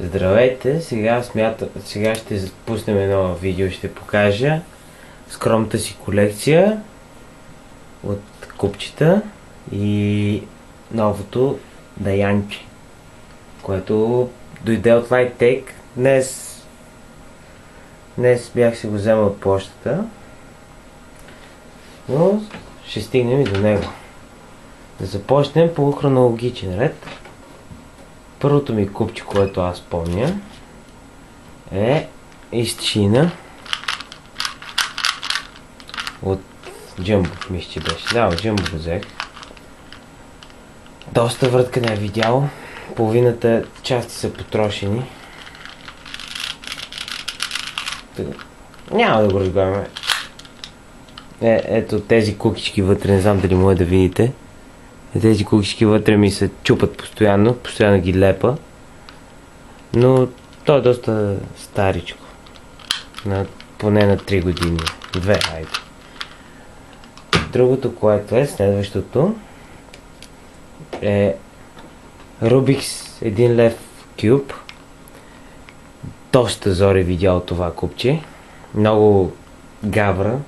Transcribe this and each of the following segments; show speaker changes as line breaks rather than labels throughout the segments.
Здравейте, сега ще пуснем едно видео, ще покажа скромната си колекция от купчета и новото Даянче, което дойде от Litetek. Днес бях си го взел от почтата, но ще стигнем и до него. Да започнем по хронологичен ред. Първото ми купче, което аз помня, е изчина от Джъмбо, мисля, че беше. Да, от Джъмбо го взех. Доста въртка не е видял. Половината части са потрошени. Няма да го разгледаме. Ето тези кукички вътре, не знам дали може да видите. Тези кукички вътре ми се чупат постоянно ги лепа. Но то е доста старичко. Поне на 3 години. 2, айде. Другото, което е, следващото е Rubik's 1 лев кюб. Доста зори видял това купче. Много гавра.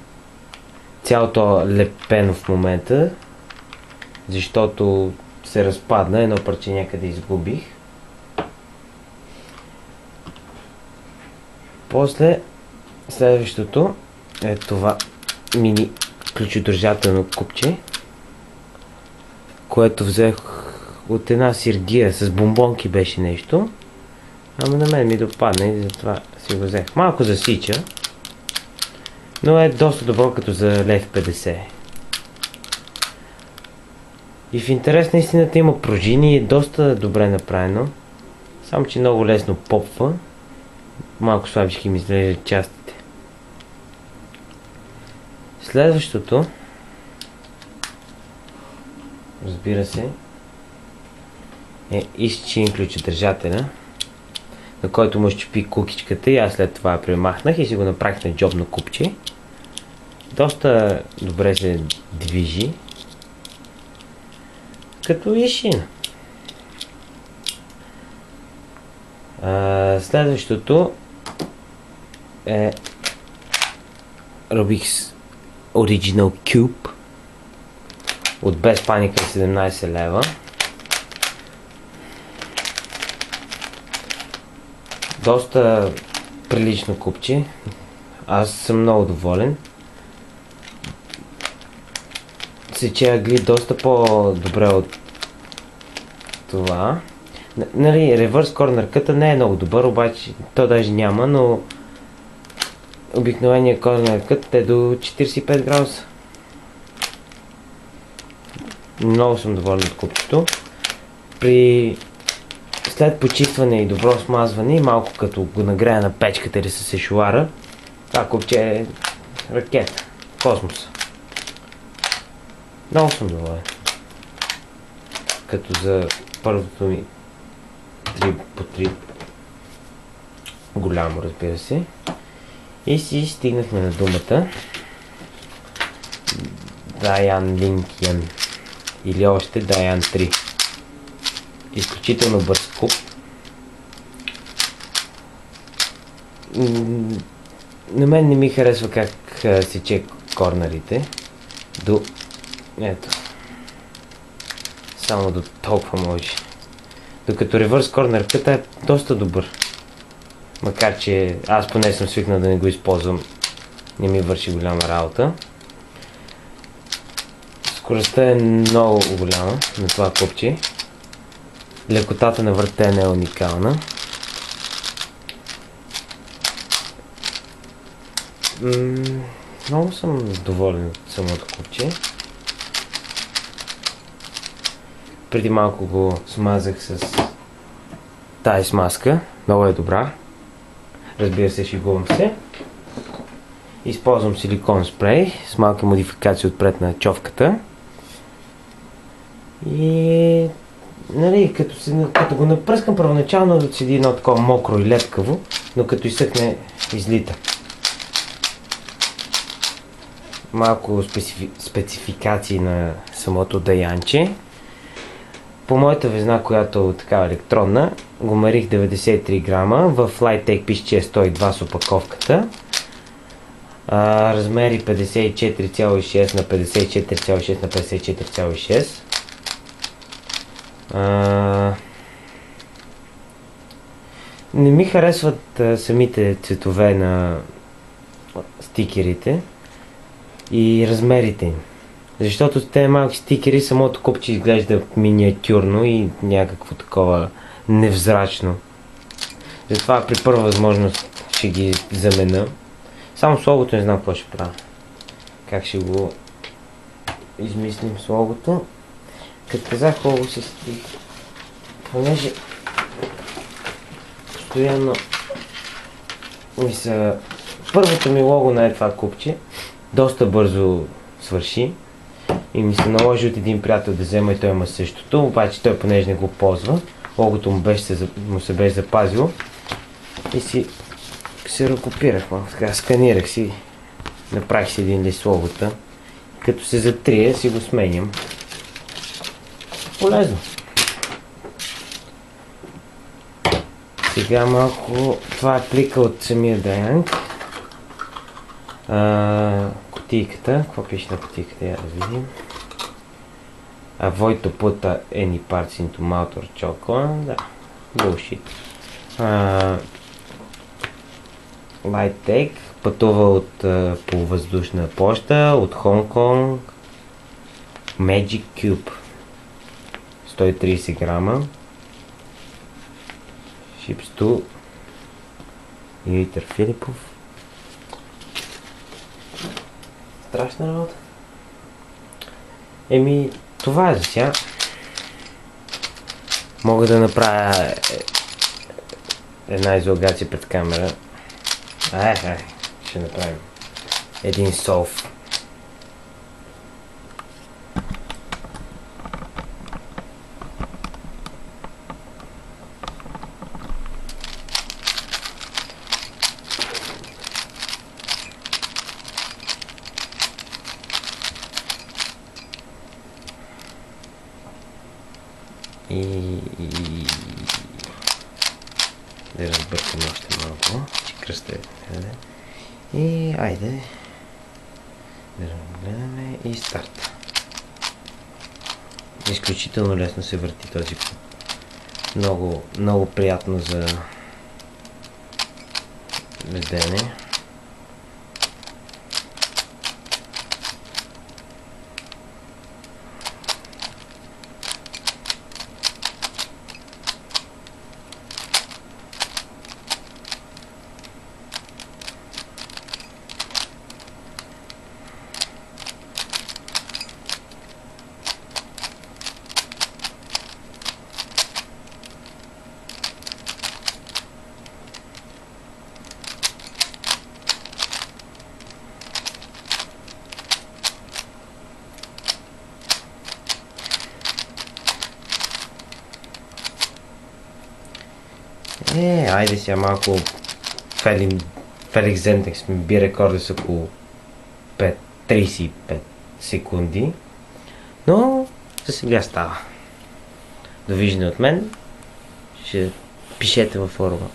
Цялото лепено в момента, защото се разпадна, едно парче някъде изгубих. После следващото е това мини ключодържателно купче, което взех от една сергия, с бомбонки беше нещо, ама на мен ми допадна и затова си го взех. Малко засича, но е доста добро като за 1,50 лв. И в интерес на истината има пружини и е доста добре направено. Само че много лесно попва. Малко слабички ми изглеждат частите. Следващото, разбира се, е изчин ключодържателя, на който му щупи кукичката и аз след това я премахнах и си го направих на джобно купче. Доста добре се движи. Като ишина. Следващото е Rubik's Original Cube от Без паника 17 лева. Доста прилично купче. Аз съм много доволен. Сече агли доста по-добре от това. Нали, ревърс корнер къта не е много добър, обаче то даже няма, но обикновения корнер кът е до 45 градуса. Много съм доволен от купчето. След почистване и добро смазване, малко като го нагрея на печката или с ешуара, това купче е ракета, космоса. Много съм доволен. Като за първото ми 3x3 голямо, разбира се. И си стигнахме на думата Даян Линкън или още Даян 3. Изключително бърз куп. На мен не ми харесва как сече корнерите. Ето. Само до толкова може. Докато ревърс корнер къта е доста добър. Макар че аз поне съм свикнал да не го използвам. Не ми върши голяма работа. Скоростта е много голяма на това копче. Лекотата на въртене е уникална. Много съм доволен от самото копче. Преди малко го смазах с тази смазка. Много е добра. Разбира се, шегувам се. Използвам силикон спрей с малка модификация отпред на човката. И нали, като го напръскам първоначално седи едно такова мокро и лепкаво, но като изсъхне излита. Малко спецификации на самото Даянче. по моята везна, която е такава електронна, го марих 93 грама. В Lightech пише, че е 102 с опаковката. Размери 54,6 на 54,6 на 54,6. Не ми харесват самите цветове на стикерите и размерите им. Защото с тези малки стикери самото копче изглежда миниатюрно и някакво такова невзрачно. Затова при първа възможност ще ги замена. Само с логото не знам какво ще правя. Как ще го измислим с логото. Като казах, лого се стига. Понеже постоянно първото ми лого на това купче доста бързо свърши и ми се наложи от един приятел да взема и той има същото, обаче той понеже не го ползва, логото му се беше запазило и си ръкопирах, така сканирах си, направих си един лист логота, като се затрия си го сменям. Полезно. Сега малко, това е плика от самия Даянг. Кутийката, какво пише на кутийката, я да видим. Avoid to put any parts into mouth or chocolate. Да, bullshit. Lightech пътува по въздушна поща от Хонг Конг. Magic Cube 130 грама. Ships to Димитър Филипов. Страшна работа. Това е за сега. Мога да направя една изолгация пред камера. Ще направим един солв. Да разбъркам още малко, че кръста е. И айде да гледаме и старт. Изключително лесно се върти този път. Много, много приятно за ведене. Айде сега малко Феликс Зентекс ми би рекорда с около 35 секунди, но за сега става. Довиждане от мен, ще пишете във форума.